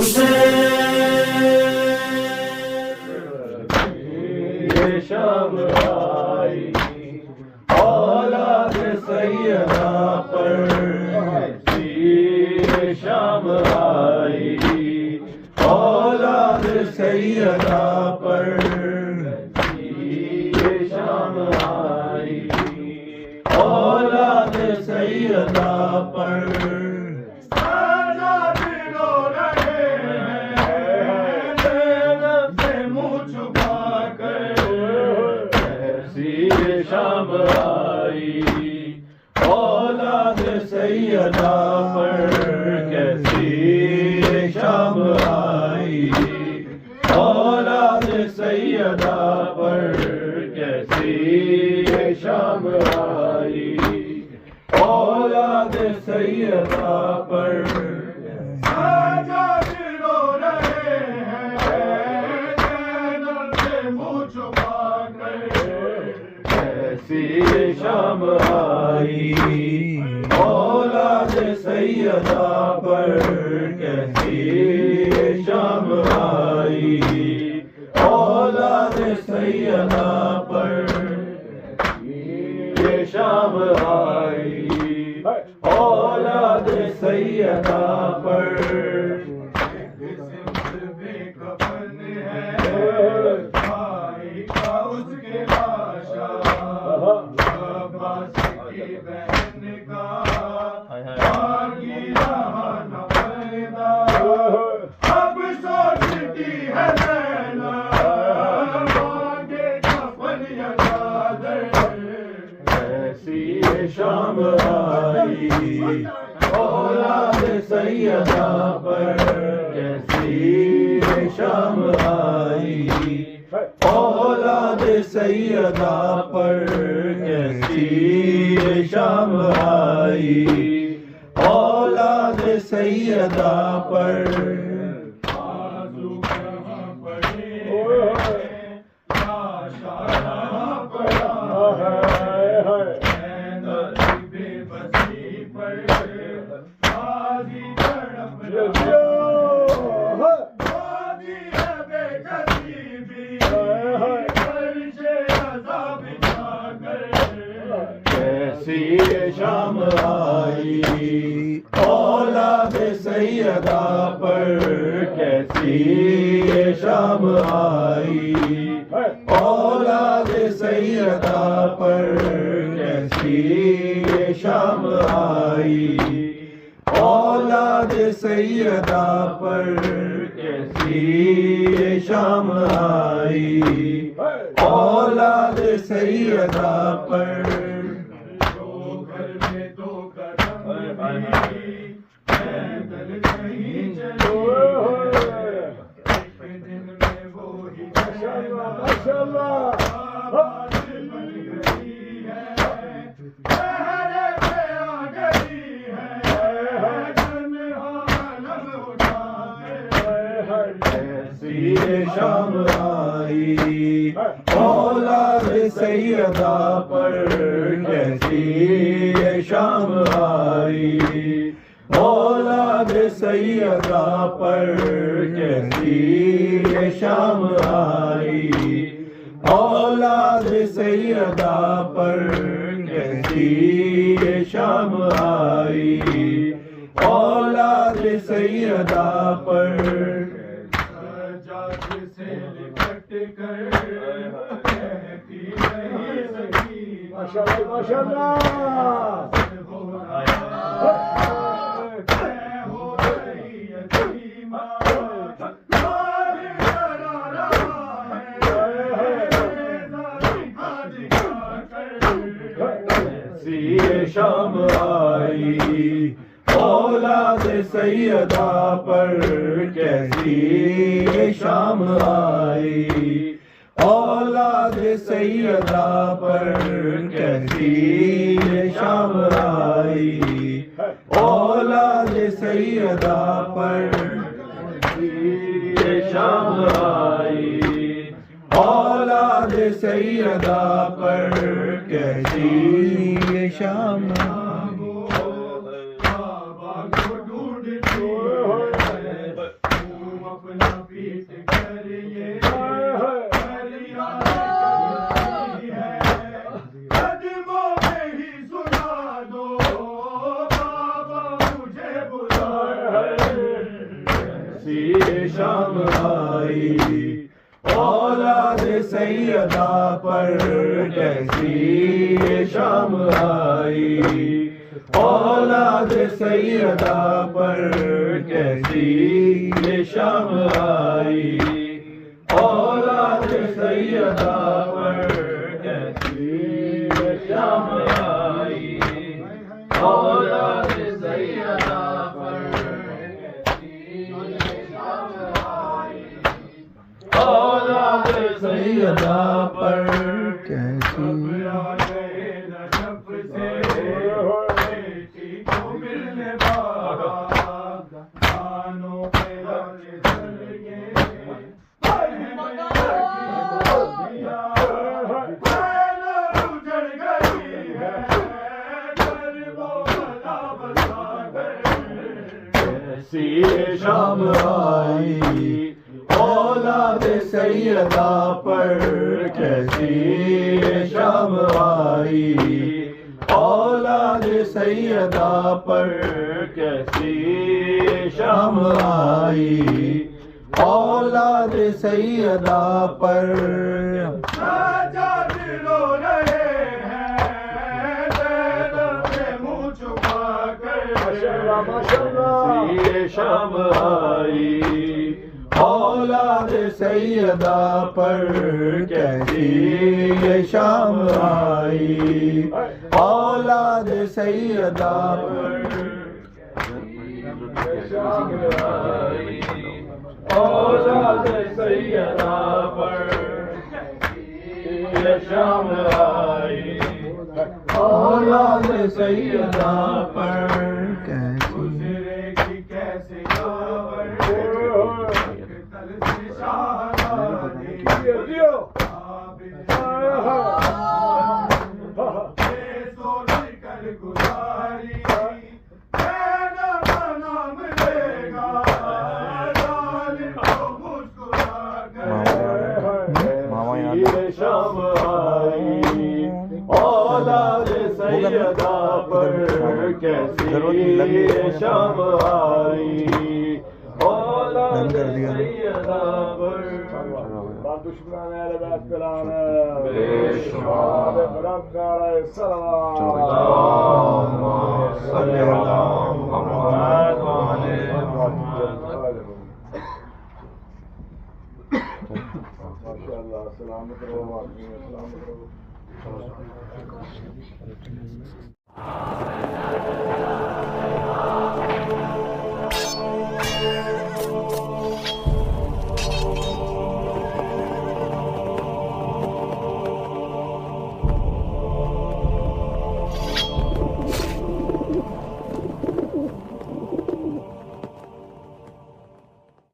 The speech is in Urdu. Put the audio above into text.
یہ شام آئی اولاد سیدہ پر یہ شام آئی اولاد سیدہ پر یہ شام آئی اولاد سیدہ پر شام آئی اولاد سیدہ پر کیسی شام آئی اولاد سیدہ پر کیسی شام آئی اولاد سیدہ پر شام آئی اولاد سیدہ پر کیسی شام آئی اولاد سیدہ پر یہ شام آئی اولاد سیدہ پر شام آئی اولاد سیدہ پر کیسی شام آئی اولاد سیدہ پر کیسی شام آئی اولاد سیدہ پر شام آئی اولاد سیدہ پر کیسی شام آئی اولاد سیدہ پر کیسی شام آئی اولاد سیدہ پر کیسی شام آئی اولاد سیدہ پر شام آئی اولاد سیدہ پر کیسی شام آئی اولاد سیدہ پر کیسی شام آئی اولاد سیدہ پر کیسی شام آئی اولاد سیدہ پر شام آئی اولاد سیدہ پر کیسی شام آئی اولاد سیدہ پر کیسی شام آئی اولاد سیدہ پر شام آئی اولاد سیدہ پر کیسی شام شام آئی اولاد سیدہ پر کیسی یہ شام آئی اولاد سیدہ پر کیسی یہ شام آئی اولاد سیدہ پر کیسی یہ شام آئی اولاد سیدہ پر اولاد سیدہ پر کیسی شام آئی اولاد سیدہ پر کیسی شام آئی اولاد سیدہ پر کیسی شام آئی اولاد سیدہ پر سجاد رو رہے ہیں زینب سے منہ چھپا کر یہ شام آئی اولاد سیدہ پر کیسی یہ شام آئی اولاد سیدہ پر شام آئی اولاد سیدہ پر یہ شام آئی اولاد سیدہ پر شام آئی اولاد سیدہ پر کیسی شام آئی اولاد سیدہ پر دشمنان اہل بیت کرانے بے شمار برادر السلام اللہم صلی علی محمد و آل محمد ماشاءاللہ سلامت رہو سلامت رہو